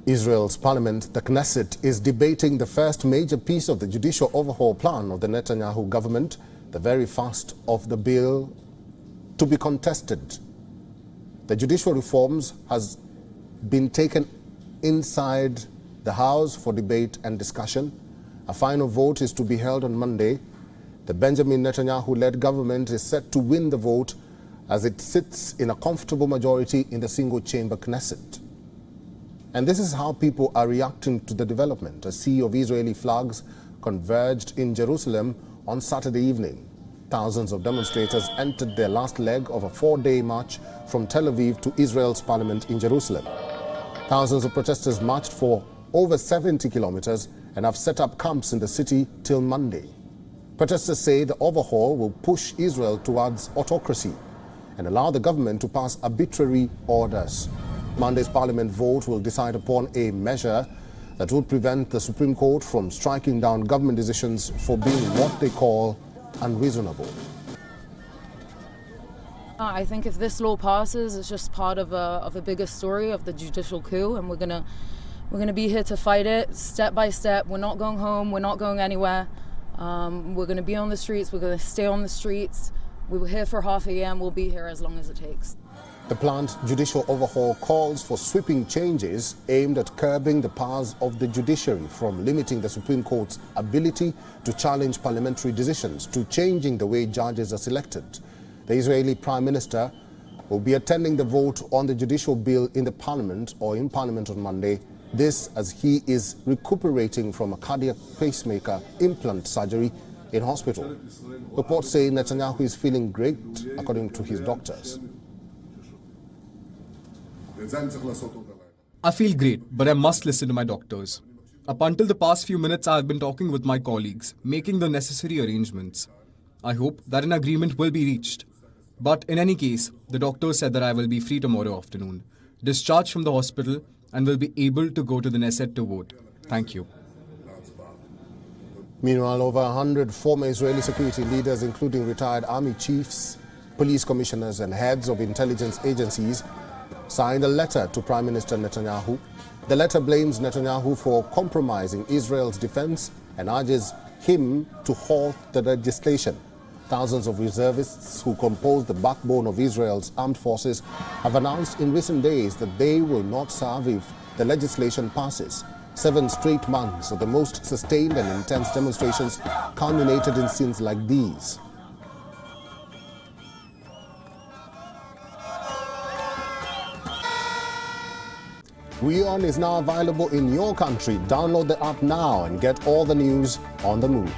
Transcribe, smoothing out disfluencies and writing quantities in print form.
Israel's parliament, the Knesset, is debating the first major piece of the judicial overhaul plan of the Netanyahu government, the very first of the bill to be contested. The judicial reforms has been taken inside the House for debate and discussion. A final vote is to be held on Monday. The Benjamin Netanyahu-led government is set to win the vote as it sits in a comfortable majority in the single-chamber Knesset. And this is how people are reacting to the development. A sea of Israeli flags converged in Jerusalem on Saturday evening. Thousands of demonstrators entered their last leg of a 4-day march from Tel Aviv to Israel's parliament in Jerusalem. Thousands of protesters marched for over 70 kilometers and have set up camps in the city till Monday. Protesters say the overhaul will push Israel towards autocracy and allow the government to pass arbitrary orders. Monday's parliament vote will decide upon a measure that would prevent the Supreme Court from striking down government decisions for being what they call unreasonable. I think if this law passes, it's just part of a bigger story of the judicial coup, and we're gonna be here to fight it step by step. We're not going home. We're not going anywhere. We're gonna be on the streets. We're gonna stay on the streets. We were here for half a year, and we'll be here as long as it takes. The planned judicial overhaul calls for sweeping changes aimed at curbing the powers of the judiciary, from limiting the Supreme Court's ability to challenge parliamentary decisions to changing the way judges are selected. The Israeli Prime Minister will be attending the vote on the judicial bill in Parliament on Monday. This as he is recuperating from a cardiac pacemaker implant surgery in hospital. Reports say Netanyahu is feeling great, according to his doctors. I feel great, but I must listen to my doctors. Up until the past few minutes, I have been talking with my colleagues, making the necessary arrangements. I hope that an agreement will be reached. But in any case, the doctors said that I will be free tomorrow afternoon, discharged from the hospital, and will be able to go to the Knesset to vote. Thank you. Meanwhile, over 100 former Israeli security leaders, including retired army chiefs, police commissioners, and heads of intelligence agencies, signed a letter to Prime Minister Netanyahu. The letter blames Netanyahu for compromising Israel's defense and urges him to halt the legislation. Thousands of reservists who compose the backbone of Israel's armed forces have announced in recent days that they will not serve if the legislation passes. 7 straight months of the most sustained and intense demonstrations culminated in scenes like these. WION is now available in your country. Download the app now and get all the news on the move.